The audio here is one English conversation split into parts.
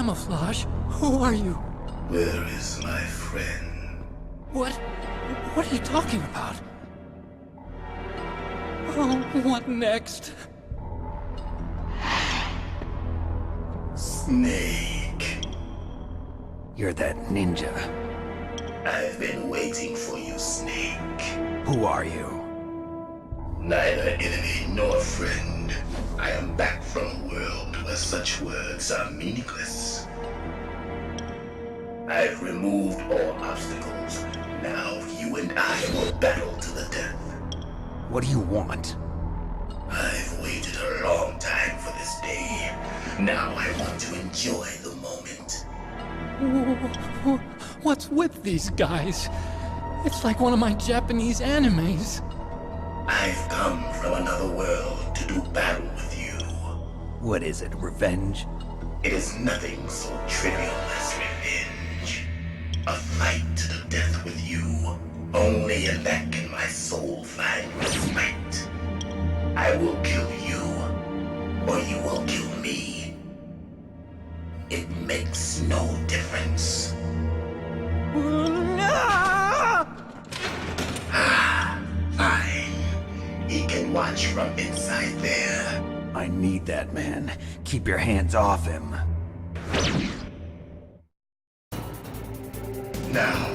camouflage. Who are you? Where is my friend? What? What are you talking about? Oh, what next? Snake. You're that ninja. I've been waiting for you, Snake. Who are you? Neither enemy nor friend. I am back from a world where such words are meaningless. I've removed all obstacles. Now you and I will battle to the death. What do you want? I've waited a long time for this day. Now I want to enjoy the moment. What's with these guys? It's like one of my Japanese animes. I've come from another world to do battle with you. What is it, revenge? It is nothing so trivial as revenge. A fight to the death with you. Only in that can my soul find respite. I will kill you, or you will kill me. It makes no difference. Fine. He can watch from inside there. I need that man. Keep your hands off him. Now,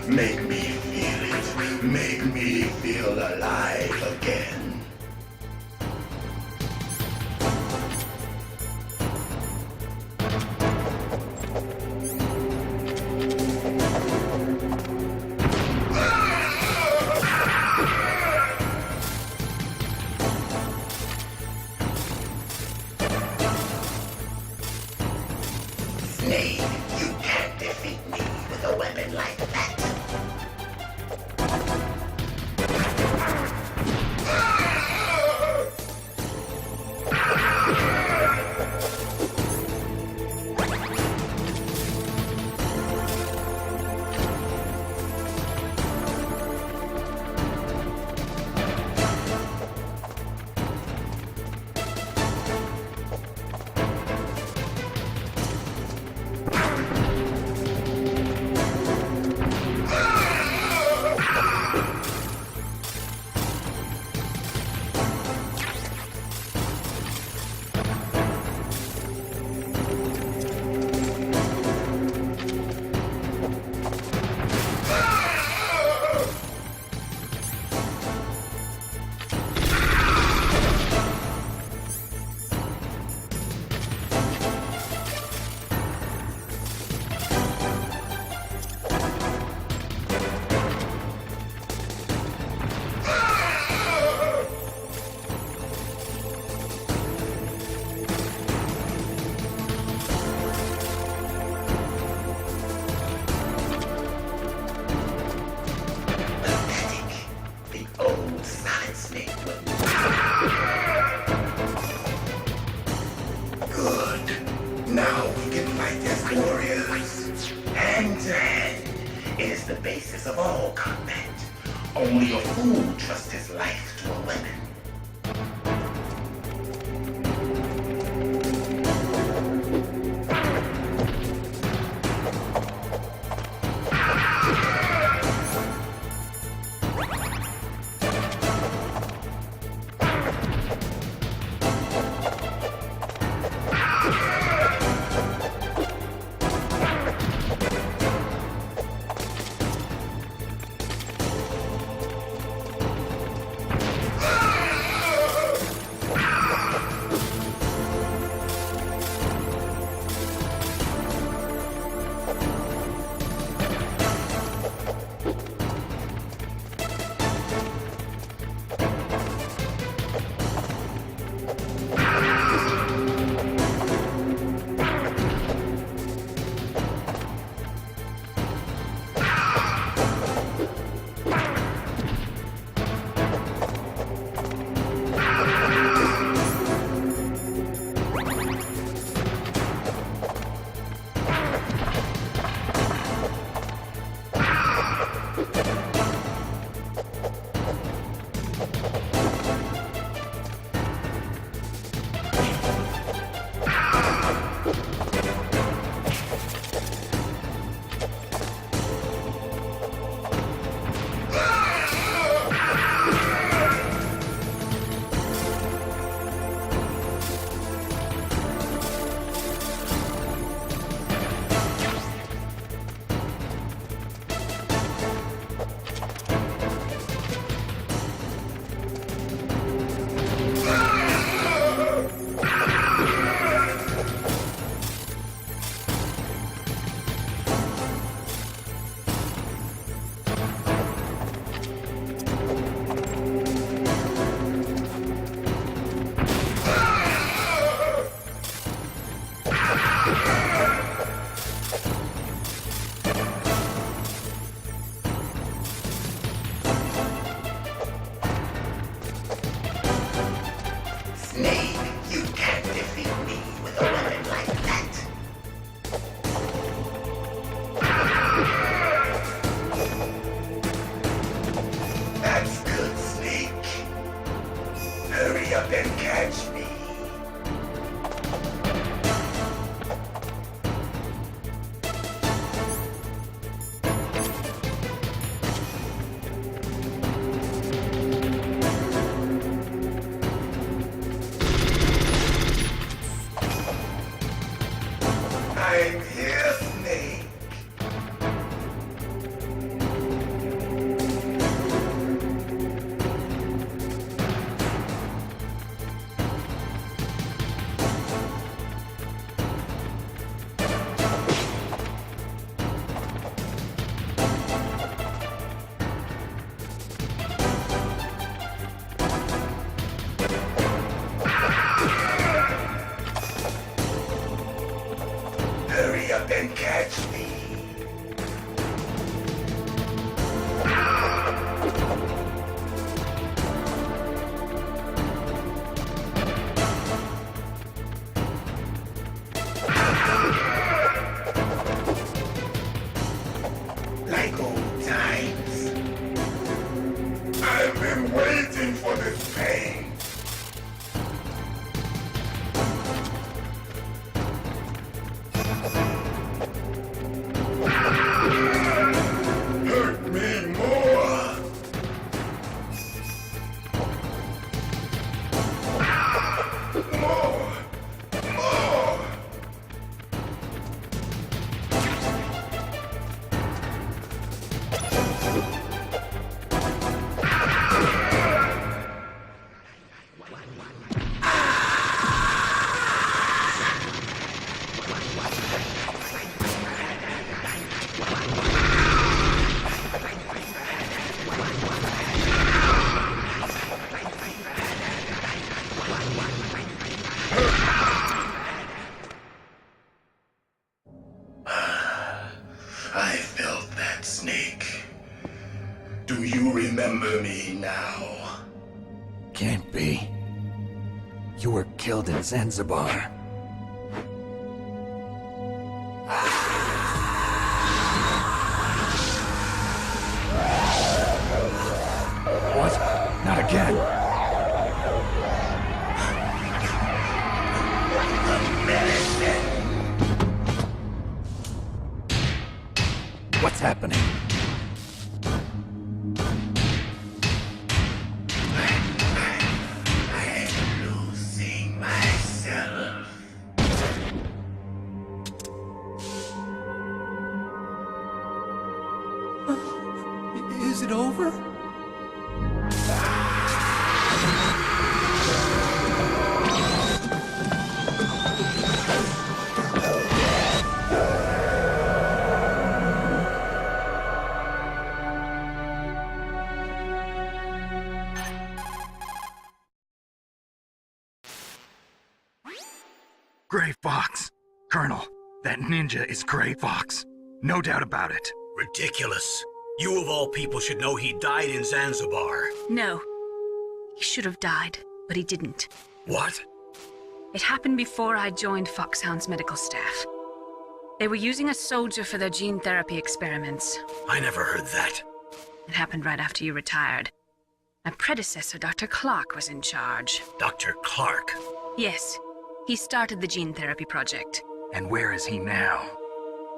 make me feel it. Make me feel alive again. Snake, you can't defeat me with a weapon like that. Now we can fight as warriors. Hand to hand. It is the basis of all combat. Only a fool trusts his life to a weapon. like old times. I've been waiting for this pain. Hurt me more. More. More. I felt that snake. Do you remember me now? Can't be. You were killed in Zanzibar. What? Not again. What's happening? I'm losing myself. Is it over? Gray Fox. Colonel, that ninja is Gray Fox. No doubt about it. Ridiculous. You of all people should know he died in Zanzibar. No. He should have died, but he didn't. What? It happened before I joined Foxhound's medical staff. They were using a soldier for their gene therapy experiments. I never heard that. It happened right after you retired. My predecessor, Dr. Clark, was in charge. Dr. Clark. Yes, he started the gene therapy project. And where is he now?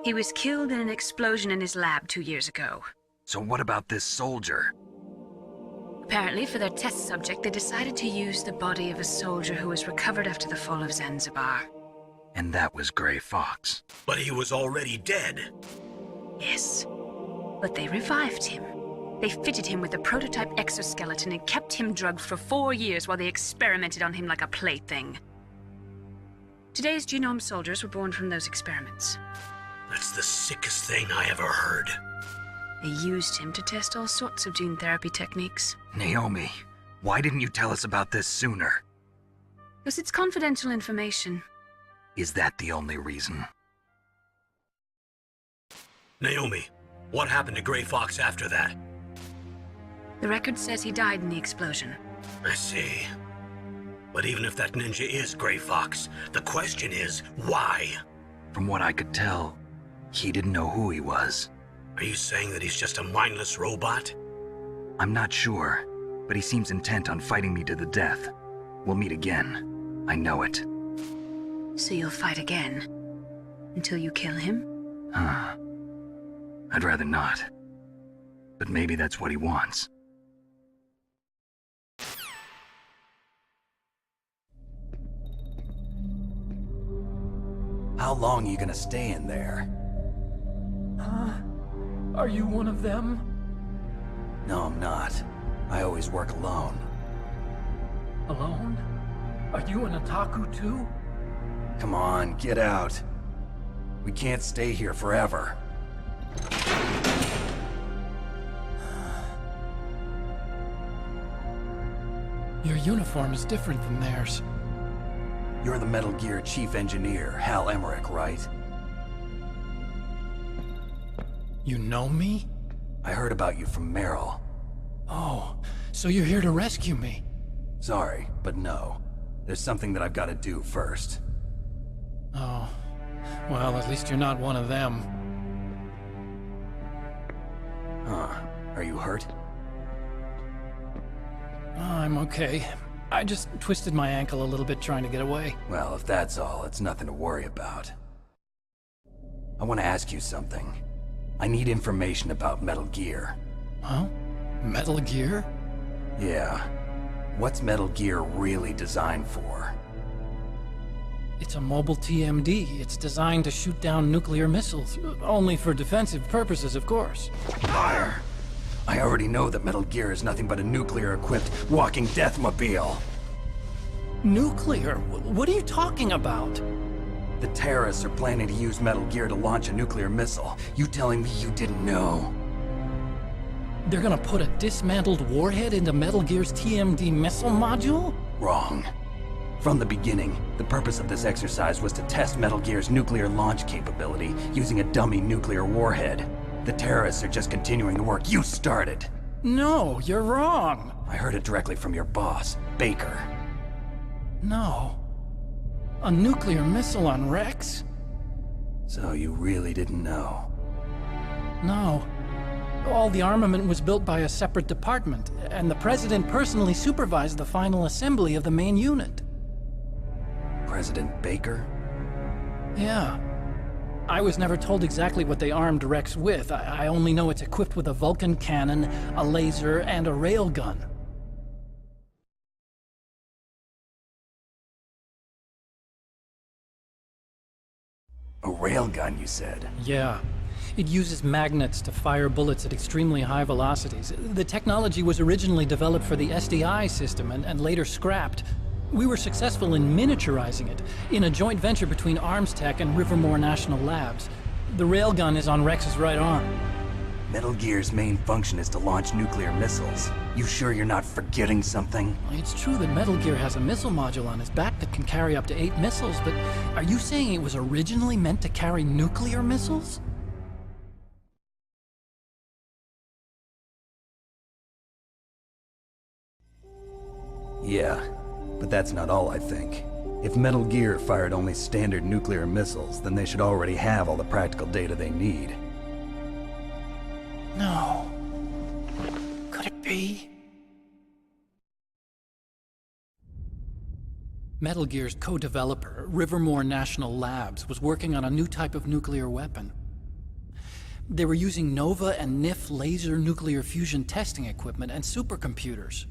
He was killed in an explosion in his lab 2 years ago. So what about this soldier? Apparently, for their test subject, they decided to use the body of a soldier who was recovered after the fall of Zanzibar. And that was Gray Fox. But he was already dead. Yes, but they revived him. They fitted him with a prototype exoskeleton and kept him drugged for 4 years while they experimented on him like a plaything. Today's genome soldiers were born from those experiments. That's the sickest thing I ever heard. They used him to test all sorts of gene therapy techniques. Naomi, why didn't you tell us about this sooner? Because it's confidential information. Is that the only reason? Naomi, what happened to Gray Fox after that? The record says he died in the explosion. I see. But even if that ninja is Gray Fox, the question is, why? From what I could tell, he didn't know who he was. Are you saying that he's just a mindless robot? I'm not sure, but he seems intent on fighting me to the death. We'll meet again. I know it. So you'll fight again? Until you kill him? I'd rather not. But maybe that's what he wants. How long are you gonna stay in there? Are you one of them? No, I'm not. I always work alone. Alone? Are you an otaku too? Come on, get out. We can't stay here forever. Your uniform is different than theirs. You're the Metal Gear Chief Engineer, Hal Emmerich, right? You know me? I heard about you from Meryl. Oh, so you're here to rescue me? Sorry, but no. There's something that I've got to do first. Oh, well, at least you're not one of them. Huh. Are you hurt? Oh, I'm okay. I just twisted my ankle a little bit trying to get away. Well, if that's all, it's nothing to worry about. I want to ask you something. I need information about Metal Gear. Huh? Metal Gear? Yeah. What's Metal Gear really designed for? It's a mobile TMD. It's designed to shoot down nuclear missiles. Only for defensive purposes, of course. Fire! I already know that Metal Gear is nothing but a nuclear-equipped walking deathmobile. Nuclear? What are you talking about? The terrorists are planning to use Metal Gear to launch a nuclear missile. You telling me you didn't know? They're gonna put a dismantled warhead into Metal Gear's TMD missile module? Wrong. From the beginning, the purpose of this exercise was to test Metal Gear's nuclear launch capability using a dummy nuclear warhead. The terrorists are just continuing the work you started. No, you're wrong. I heard it directly from your boss, Baker. No. A nuclear missile on Rex? So you really didn't know? No. All the armament was built by a separate department, and the President personally supervised the final assembly of the main unit. President Baker? Yeah. I was never told exactly what they armed Rex with. I only know it's equipped with a Vulcan cannon, a laser, and a railgun. A railgun, you said? Yeah. It uses magnets to fire bullets at extremely high velocities. The technology was originally developed for the SDI system and later scrapped. We were successful in miniaturizing it, in a joint venture between Arms Tech and Rivermore National Labs. The railgun is on Rex's right arm. Metal Gear's main function is to launch nuclear missiles. You sure you're not forgetting something? It's true that Metal Gear has a missile module on his back that can carry up to 8 missiles, but are you saying it was originally meant to carry nuclear missiles? Yeah, but that's not all I think. If Metal Gear fired only standard nuclear missiles, then they should already have all the practical data they need. No. Could it be? Metal Gear's co-developer, Rivermore National Labs, was working on a new type of nuclear weapon. They were using NOVA and NIF laser nuclear fusion testing equipment and supercomputers.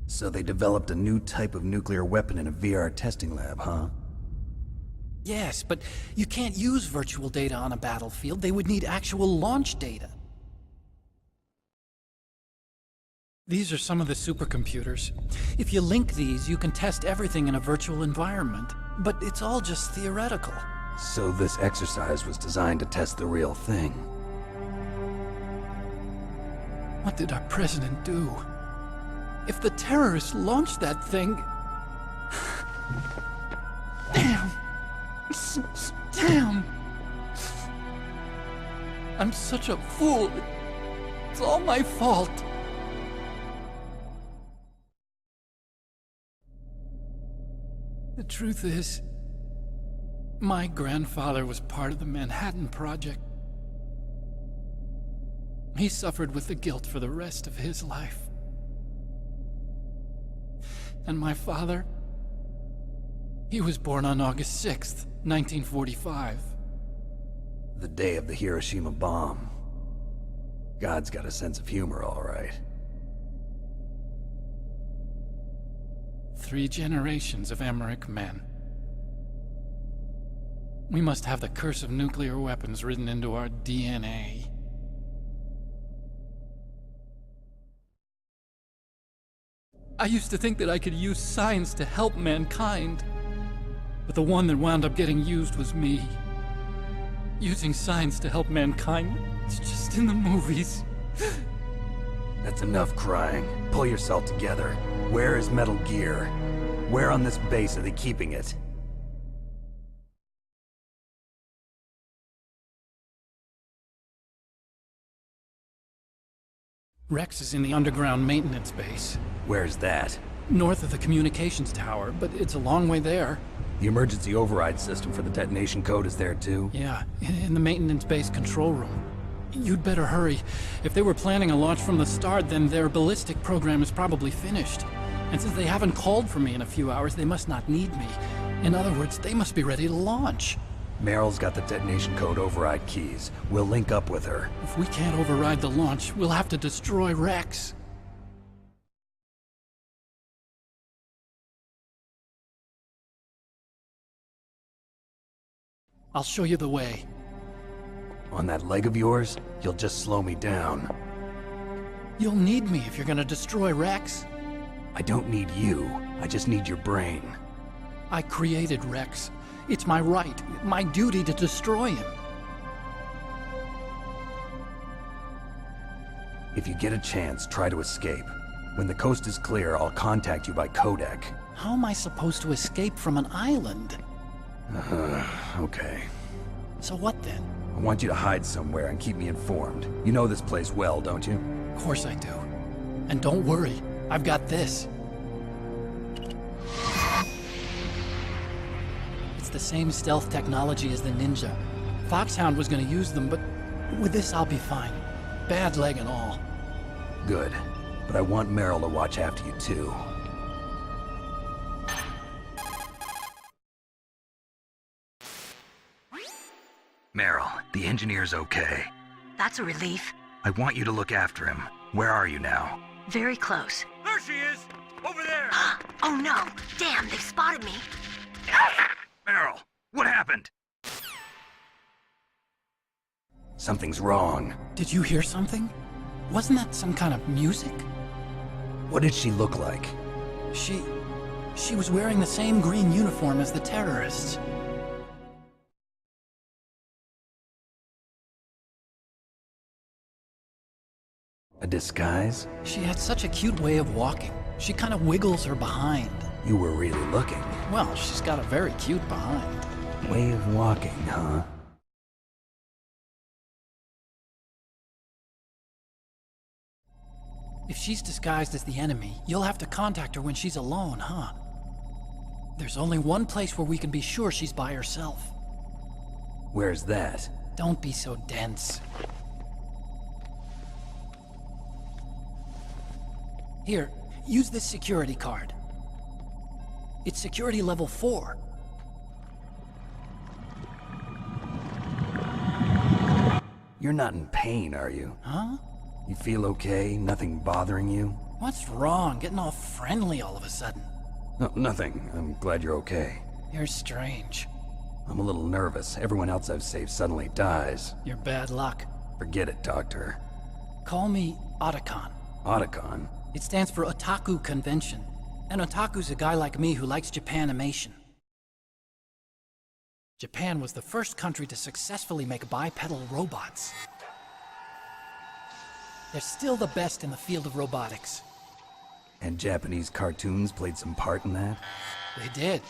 So they developed a new type of nuclear weapon in a VR testing lab, huh? Yes, but you can't use virtual data on a battlefield. They would need actual launch data. These are some of the supercomputers. If you link these, you can test everything in a virtual environment. But it's all just theoretical. So this exercise was designed to test the real thing. What did our president do? If the terrorists launched that thing... Damn! Damn! I'm such a fool. It's all my fault. The truth is, my grandfather was part of the Manhattan Project. He suffered with the guilt for the rest of his life. And my father, he was born on August 6th, 1945. The day of the Hiroshima bomb. God's got a sense of humor, all right. 3 generations of Emmerich men. We must have the curse of nuclear weapons written into our DNA. I used to think that I could use science to help mankind. But the one that wound up getting used was me. Using science to help mankind, it's just in the movies. That's enough crying. Pull yourself together. Where is Metal Gear? Where on this base are they keeping it? Rex is in the underground maintenance base. Where's that? North of the communications tower, but it's a long way there. The emergency override system for the detonation code is there too? Yeah, in the maintenance base control room. You'd better hurry. If they were planning a launch from the start, then their ballistic program is probably finished. And since they haven't called for me in a few hours, they must not need me. In other words, they must be ready to launch. Meryl's got the detonation code override keys. We'll link up with her. If we can't override the launch, we'll have to destroy Rex. I'll show you the way. On that leg of yours, you'll just slow me down. You'll need me if you're gonna destroy Rex. I don't need you. I just need your brain. I created Rex. It's my right, my duty to destroy him. If you get a chance, try to escape. When the coast is clear, I'll contact you by codec. How am I supposed to escape from an island? Okay. So what then? I want you to hide somewhere and keep me informed. You know this place well, don't you? Of course I do. And don't worry, I've got this. It's the same stealth technology as the Ninja. Foxhound was gonna use them, but with this I'll be fine. Bad leg and all. Good. But I want Meryl to watch after you too. Meryl, the engineer's okay. That's a relief. I want you to look after him. Where are you now? Very close. There she is! Over there! Oh no! Damn, they've spotted me. Meryl, what happened? Something's wrong. Did you hear something? Wasn't that some kind of music? What did she look like? She was wearing the same green uniform as the terrorists. A disguise? She had such a cute way of walking. She kind of wiggles her behind. You were really looking. Well, she's got a very cute behind. Way of walking, huh? If she's disguised as the enemy, you'll have to contact her when she's alone, huh? There's only one place where we can be sure she's by herself. Where's that? Don't be so dense. Here, use this security card. It's security level 4. You're not in pain, are you? Huh? You feel okay? Nothing bothering you? What's wrong? Getting all friendly all of a sudden. No, nothing. I'm glad you're okay. You're strange. I'm a little nervous. Everyone else I've saved suddenly dies. You're bad luck. Forget it, Doctor. Call me Otacon. Otacon? It stands for Otaku Convention. And Otaku's a guy like me who likes Japanimation. Japan was the first country to successfully make bipedal robots. They're still the best in the field of robotics. And Japanese cartoons played some part in that? They did.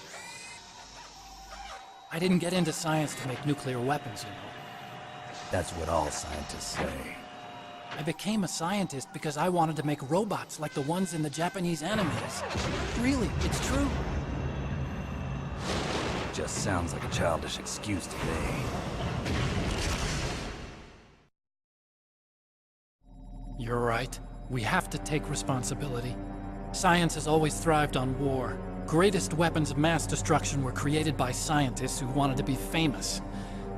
I didn't get into science to make nuclear weapons, you know. That's what all scientists say. I became a scientist because I wanted to make robots like the ones in the Japanese animes. Really, it's true. Just sounds like a childish excuse to me. You're right. We have to take responsibility. Science has always thrived on war. Greatest weapons of mass destruction were created by scientists who wanted to be famous.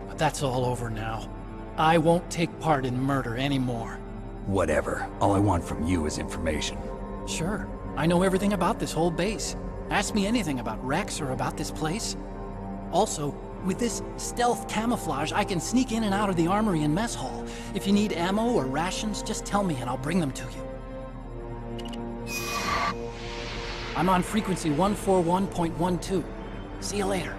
But that's all over now. I won't take part in murder anymore. Whatever. All I want from you is information. Sure. I know everything about this whole base. Ask me anything about Rex or about this place. Also, with this stealth camouflage, I can sneak in and out of the armory and mess hall. If you need ammo or rations, just tell me and I'll bring them to you. I'm on frequency 141.12. See you later.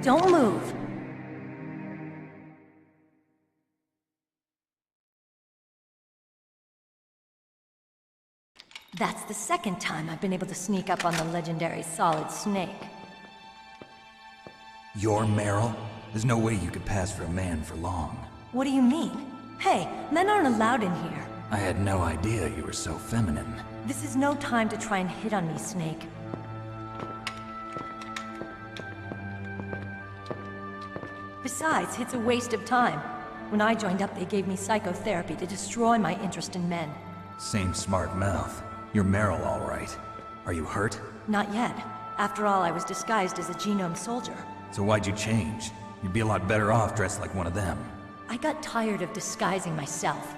Don't move. That's the second time I've been able to sneak up on the legendary Solid Snake. You're Meryl? There's no way you could pass for a man for long. What do you mean? Hey, men aren't allowed in here. I had no idea you were so feminine. This is no time to try and hit on me, Snake. Besides, it's a waste of time. When I joined up, they gave me psychotherapy to destroy my interest in men. Same smart mouth. You're Meryl, all right. Are you hurt? Not yet. After all, I was disguised as a genome soldier. So why'd you change? You'd be a lot better off dressed like one of them. I got tired of disguising myself.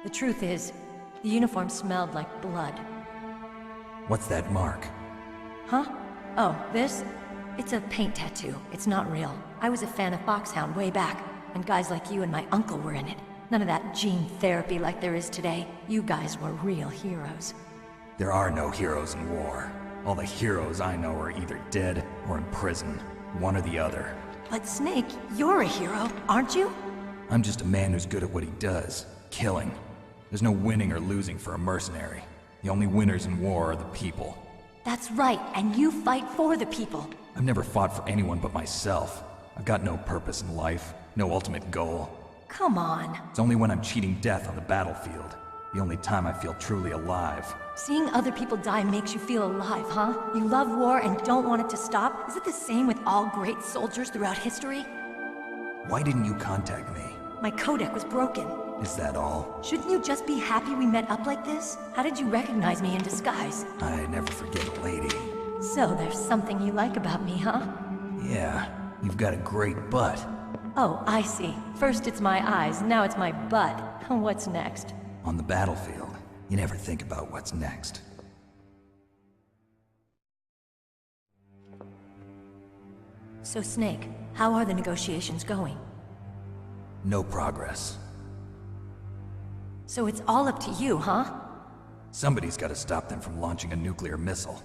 The truth is, the uniform smelled like blood. What's that mark? Huh? Oh, this? It's a paint tattoo. It's not real. I was a fan of Foxhound way back, and guys like you and my uncle were in it. None of that gene therapy like there is today. You guys were real heroes. There are no heroes in war. All the heroes I know are either dead or in prison. One or the other. But Snake, you're a hero, aren't you? I'm just a man who's good at what he does. Killing. There's no winning or losing for a mercenary. The only winners in war are the people. That's right, and you fight for the people. I've never fought for anyone but myself. I've got no purpose in life, no ultimate goal. Come on. It's only when I'm cheating death on the battlefield. The only time I feel truly alive. Seeing other people die makes you feel alive, huh? You love war and don't want it to stop? Is it the same with all great soldiers throughout history? Why didn't you contact me? My codec was broken. Is that all? Shouldn't you just be happy we met up like this? How did you recognize me in disguise? I never forget a lady. So there's something you like about me, huh? Yeah, you've got a great butt. Oh, I see. First it's my eyes, now it's my butt. What's next? On the battlefield, you never think about what's next. So Snake, how are the negotiations going? No progress. So it's all up to you, huh? Somebody's got to stop them from launching a nuclear missile.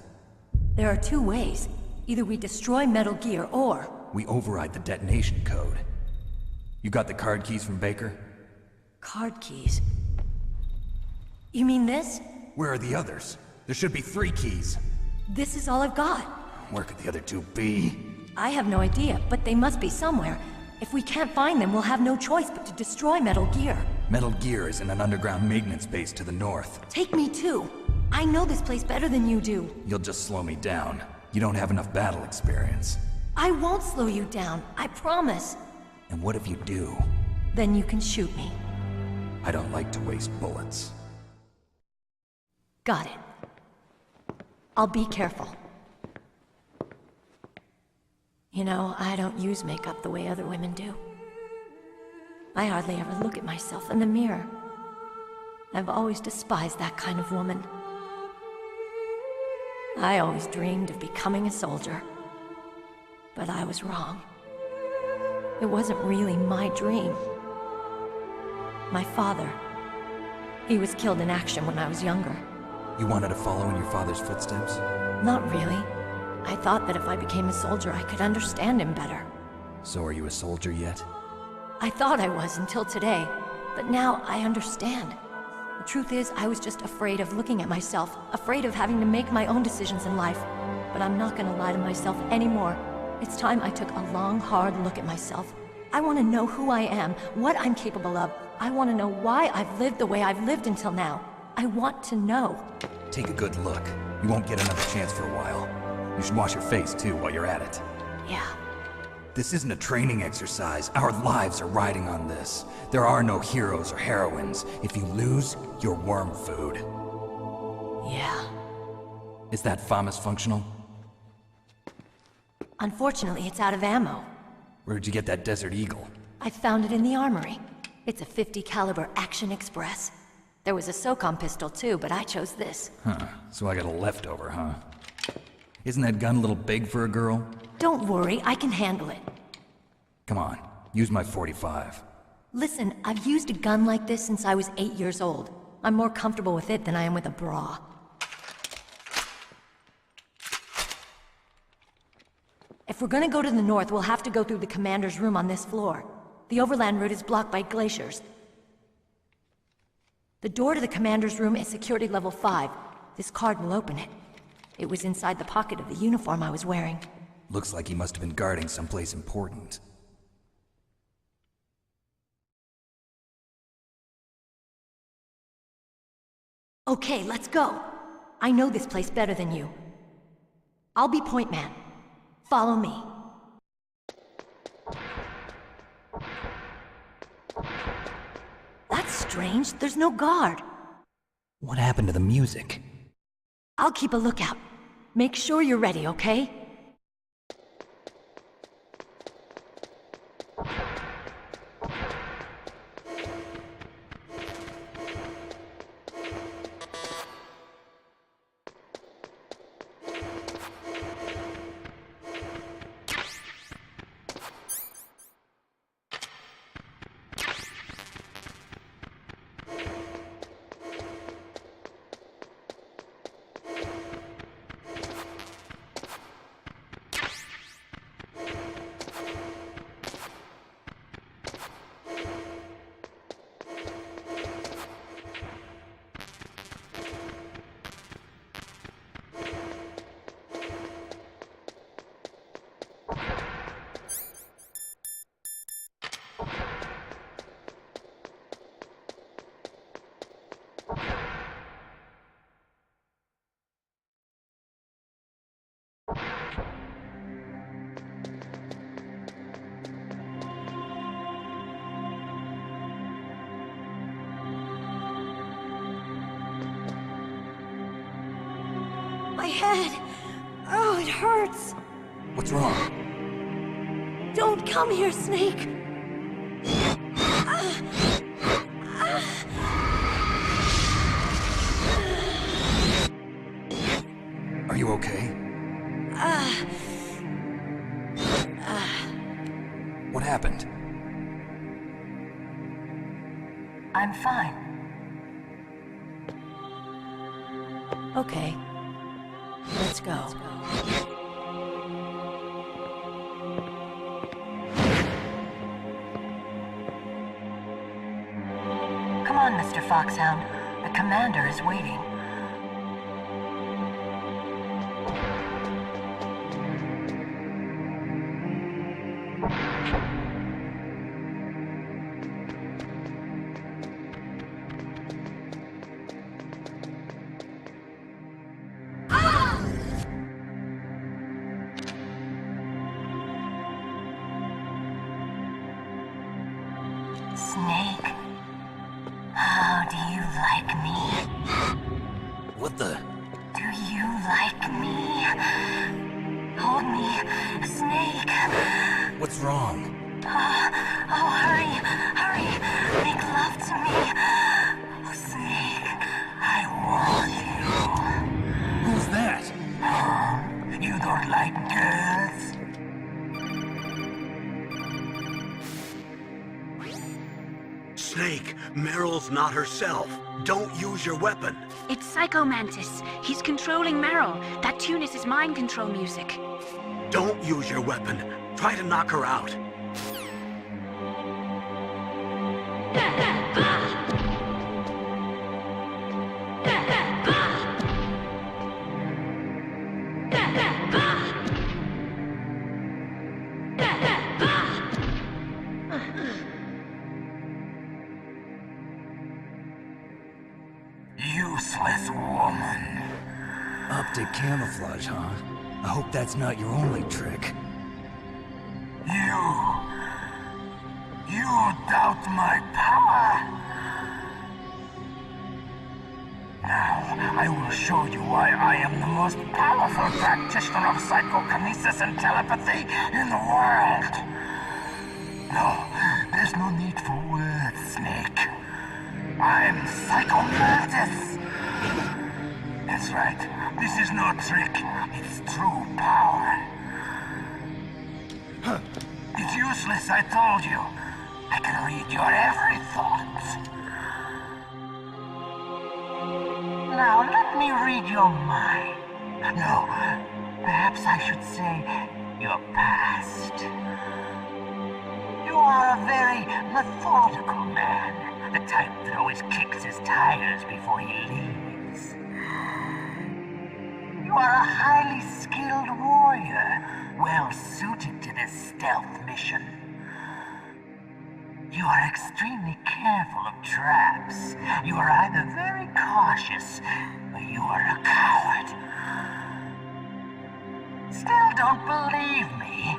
There are two ways. Either we destroy Metal Gear, or... we override the detonation code. You got the card keys from Baker? Card keys? You mean this? Where are the others? There should be 3 keys. This is all I've got. Where could the other 2 be? I have no idea, but they must be somewhere. If we can't find them, we'll have no choice but to destroy Metal Gear. Metal Gear is in an underground maintenance base to the north. Take me too. I know this place better than you do. You'll just slow me down. You don't have enough battle experience. I won't slow you down, I promise. And what if you do? Then you can shoot me. I don't like to waste bullets. Got it. I'll be careful. You know, I don't use makeup the way other women do. I hardly ever look at myself in the mirror. I've always despised that kind of woman. I always dreamed of becoming a soldier. But I was wrong. It wasn't really my dream. My father, he was killed in action when I was younger. You wanted to follow in your father's footsteps? Not really. I thought that if I became a soldier, I could understand him better. So are you a soldier yet? I thought I was until today, but now I understand. The truth is, I was just afraid of looking at myself, afraid of having to make my own decisions in life. But I'm not gonna lie to myself anymore. It's time I took a long, hard look at myself. I want to know who I am, what I'm capable of. I want to know why I've lived the way I've lived until now. I want to know. Take a good look. You won't get another chance for a while. You should wash your face, too, while you're at it. Yeah. This isn't a training exercise. Our lives are riding on this. There are no heroes or heroines. If you lose, you're worm food. Yeah. Is that FAMAS functional? Unfortunately, it's out of ammo. Where'd you get that Desert Eagle? I found it in the armory. It's a .50 caliber Action Express. There was a SOCOM pistol too, but I chose this. Huh. So I got a leftover, huh? Isn't that gun a little big for a girl? Don't worry, I can handle it. Come on, use my .45. Listen, I've used a gun like this since I was 8 years old. I'm more comfortable with it than I am with a bra. If we're gonna go to the north, we'll have to go through the commander's room on this floor. The overland route is blocked by glaciers. The door to the commander's room is security level 5. This card will open it. It was inside the pocket of the uniform I was wearing. Looks like he must have been guarding someplace important. Okay, let's go. I know this place better than you. I'll be point man. Follow me. That's strange. There's no guard. What happened to the music? I'll keep a lookout. Make sure you're ready, okay? My head! Oh, it hurts! What's wrong? Don't come here, Snake! Are you okay? What happened? I'm fine. Okay. Let's go. Come on, Mr. Foxhound. The commander is waiting. me? What the? Do you like me? Hold me, Snake. What's wrong? Oh, hurry, hurry. Make love to me. Oh, Snake, I want Who's that? you. You don't like girls? Snake, Meryl's not herself. Don't use your weapon. It's Psycho Mantis. He's controlling Meryl. That tune is his mind control music. Don't use your weapon. Try to knock her out. Useless woman. Optic camouflage, huh? I hope that's not your only trick. You doubt my power? Now, I will show you why I am the most powerful practitioner of psychokinesis and telepathy in the world. No, there's no need for words, Snake. I'm Psycho Mantis. That's right. This is no trick. It's true power. It's useless, I told you. I can read your every thought. Now, let me read your mind. No, perhaps I should say your past. You are a very methodical man. The type that always kicks his tires before he leaves. You are a highly skilled warrior, well suited to this stealth mission. You are extremely careful of traps. You are either very cautious, or you are a coward. Still don't believe me?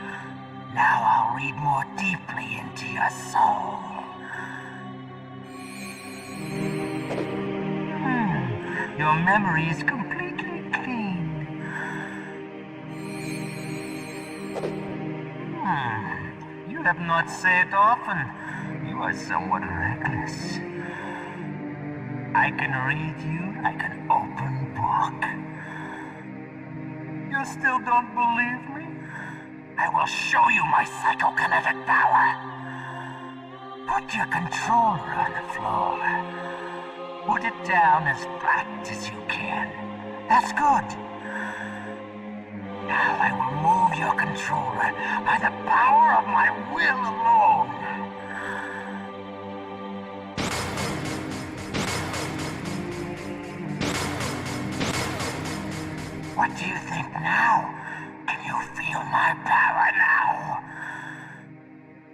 Now I'll read more deeply into your soul. Your memory is completely clean. You have not said often. You are somewhat reckless. I can read you like an open book. You still don't believe me? I will show you my psychokinetic power. Put your controller on the floor. Put it down as flat as you can. That's good. Now I will move your controller by the power of my will alone. What do you think now? Can you feel my power now?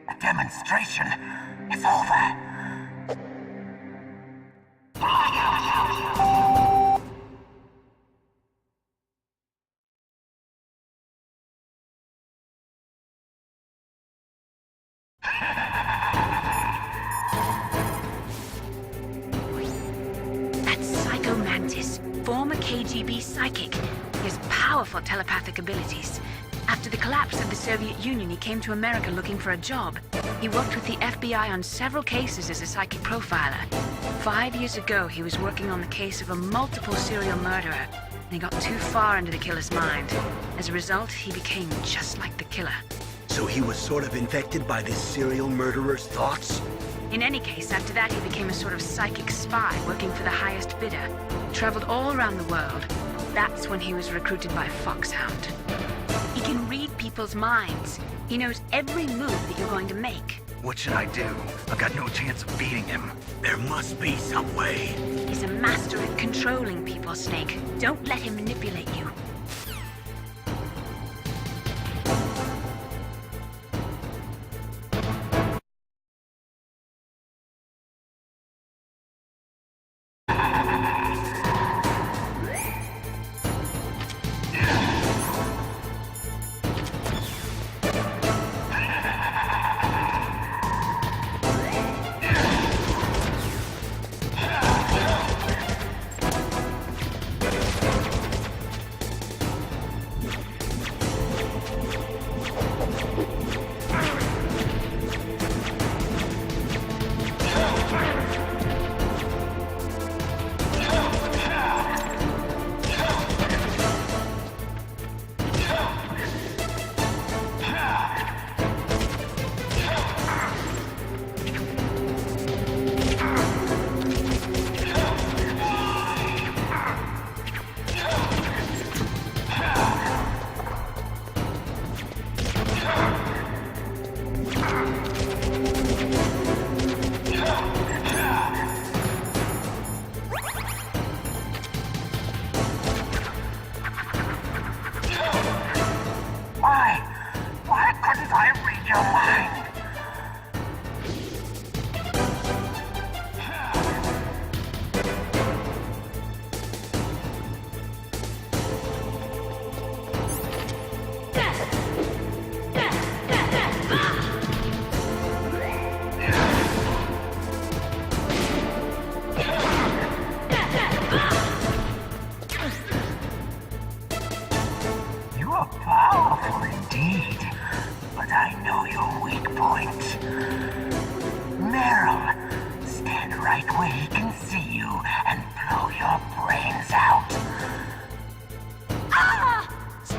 The demonstration is over. That's Psycho Mantis, former KGB psychic. He has powerful telepathic abilities. After the collapse of the Soviet Union, he came to America looking for a job. He worked with the FBI on several cases as a psychic profiler. 5 years ago, he was working on the case of a multiple serial murderer, and he got too far into the killer's mind. As a result, he became just like the killer. So he was sort of infected by this serial murderer's thoughts? In any case, after that, he became a sort of psychic spy working for the highest bidder. Traveled all around the world. That's when he was recruited by Foxhound. He can read people's minds. He knows every move that you're going to make. What should I do? I've got no chance of beating him. There must be some way. He's a master at controlling people, Snake. Don't let him manipulate you.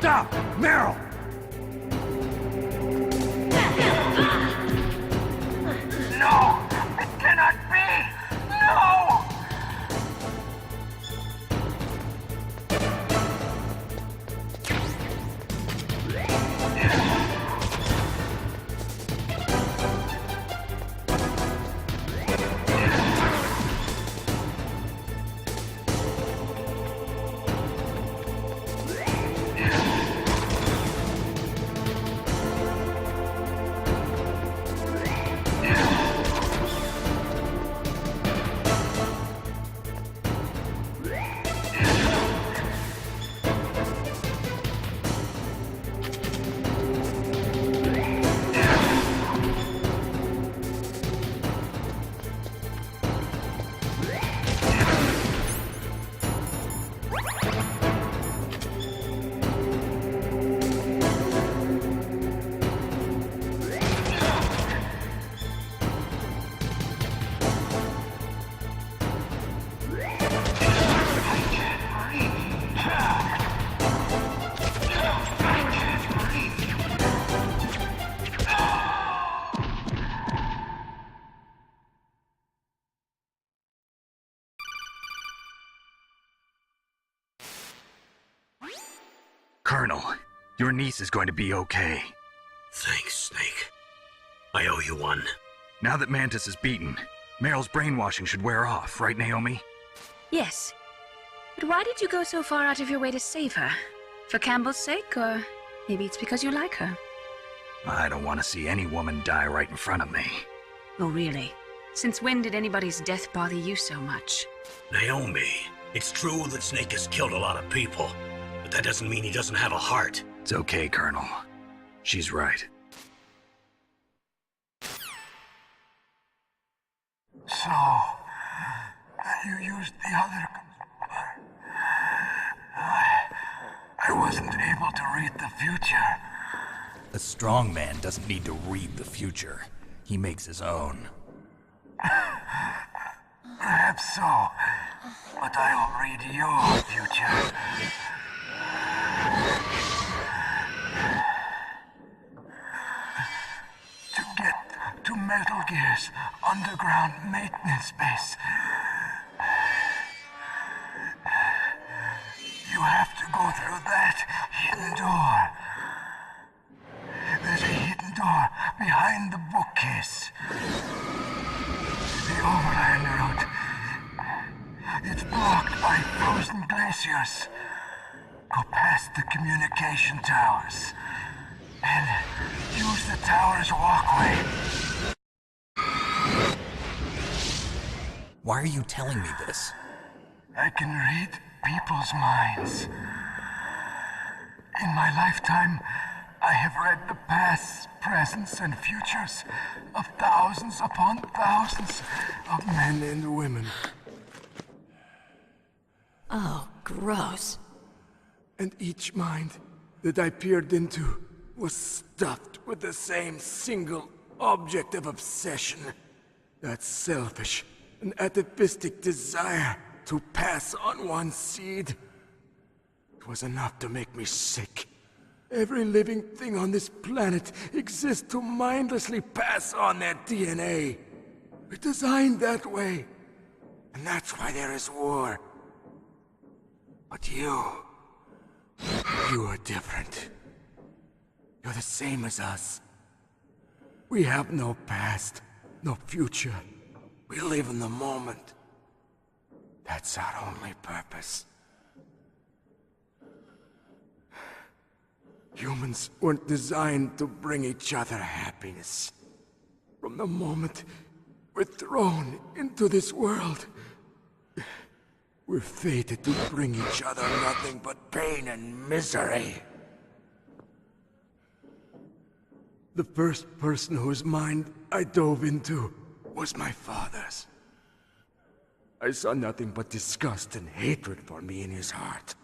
Stop! Meryl! No! It cannot be! No! Colonel, your niece is going to be okay. Thanks, Snake. I owe you one. Now that Mantis is beaten, Meryl's brainwashing should wear off, right, Naomi? Yes. But why did you go so far out of your way to save her? For Campbell's sake, or maybe it's because you like her? I don't want to see any woman die right in front of me. Oh, really? Since when did anybody's death bother you so much? Naomi, it's true that Snake has killed a lot of people, but that doesn't mean he doesn't have a heart. It's okay, Colonel. She's right. So, you used the other... I wasn't able to read the future. A strong man doesn't need to read the future. He makes his own. Perhaps so, but I'll read your future. To get to Metal Gear's underground maintenance base, you have to go through that hidden door. There's a hidden door behind the bookcase. The overland route. It's blocked by frozen glaciers. Go past the communication towers and use the tower's walkway. Why are you telling me this? I can read people's minds. In my lifetime, I have read the pasts, presents, and futures of thousands upon thousands of men and women. Oh, gross. And each mind that I peered into was stuffed with the same single object of obsession. That selfish and atavistic desire to pass on one's seed. It was enough to make me sick. Every living thing on this planet exists to mindlessly pass on their DNA. We're designed that way. And that's why there is war. But you are different. You're the same as us. We have no past, no future. We live in the moment. That's our only purpose. Humans weren't designed to bring each other happiness. From the moment we're thrown into this world, we're fated to bring each other nothing but pain and misery. The first person whose mind I dove into was my father's. I saw nothing but disgust and hatred for me in his heart.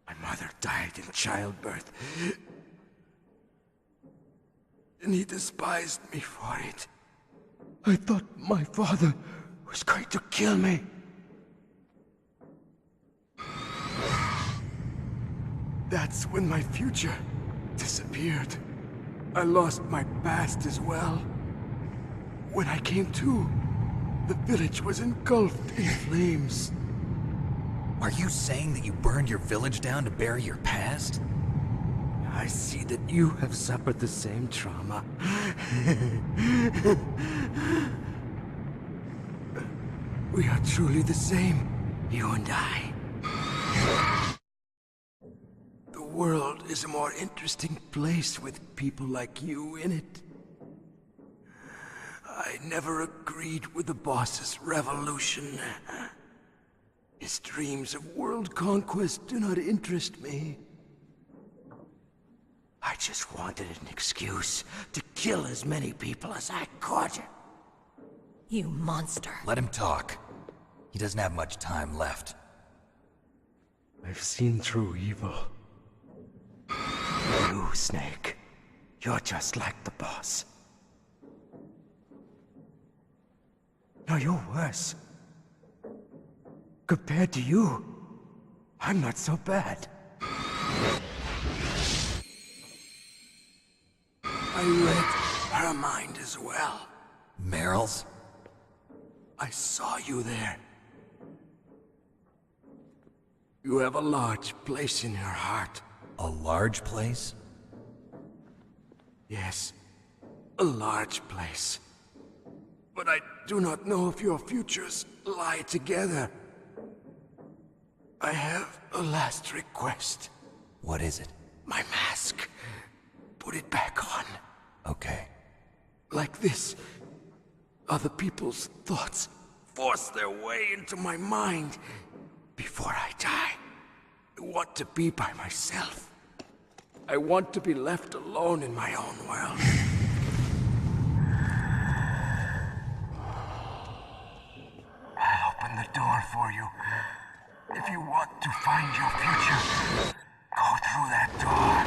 My mother died in childbirth, and he despised me for it. I thought my father was going to kill me. that's when my future disappeared. I lost my past as well. When I came to, the village was engulfed in flames. Are you saying that you burned your village down to bury your past? I see that you have suffered the same trauma. We are truly the same, you and I. The world is a more interesting place with people like you in it. I never agreed with the boss's revolution. His dreams of world conquest do not interest me. I just wanted an excuse to kill as many people as I could. You monster. Let him talk. He doesn't have much time left. I've seen true evil. You, Snake. You're just like the boss. No, you're worse. Compared to you, I'm not so bad. I read her mind as well. Meryl's? I saw you there. You have a large place in her heart. A large place? Yes, a large place. But I do not know if your futures lie together. I have a last request. What is it? My mask. Put it back on. Okay. Like this, other people's thoughts force their way into my mind. Before I die, I want to be by myself. I want to be left alone in my own world. I'll open the door for you. If you want to find your future, go through that door.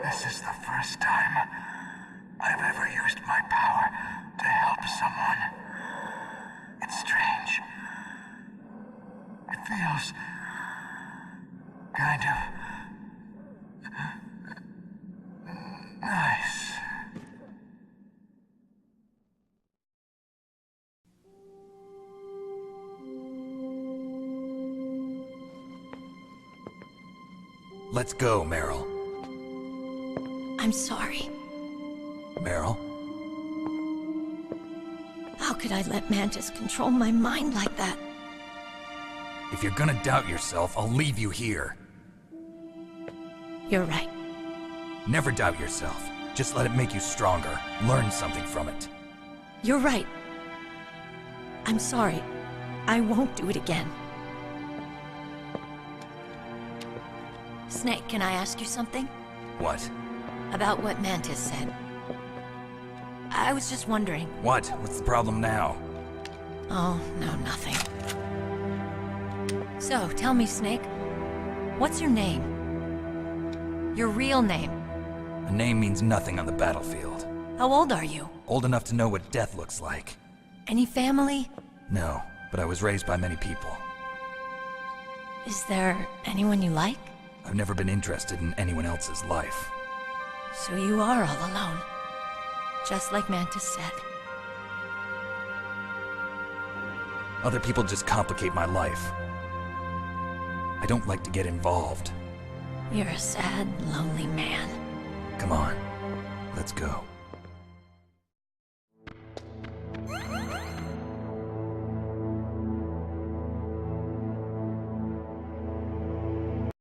This is the first time I've ever used my power to help someone. It's strange. It feels kind of nice. Let's go, Meryl. I'm sorry. Meryl? How could I let Mantis control my mind like that? If you're gonna doubt yourself, I'll leave you here. You're right. Never doubt yourself. Just let it make you stronger. Learn something from it. You're right. I'm sorry. I won't do it again. Snake, can I ask you something? What? About what Mantis said. I was just wondering. What? What's the problem now? Oh, no, nothing. So, tell me, Snake. What's your name? Your real name? A name means nothing on the battlefield. How old are you? Old enough to know what death looks like. Any family? No, but I was raised by many people. Is there anyone you like? I've never been interested in anyone else's life. So you are all alone. Just like Mantis said. Other people just complicate my life. I don't like to get involved. You're a sad, lonely man. Come on, let's go.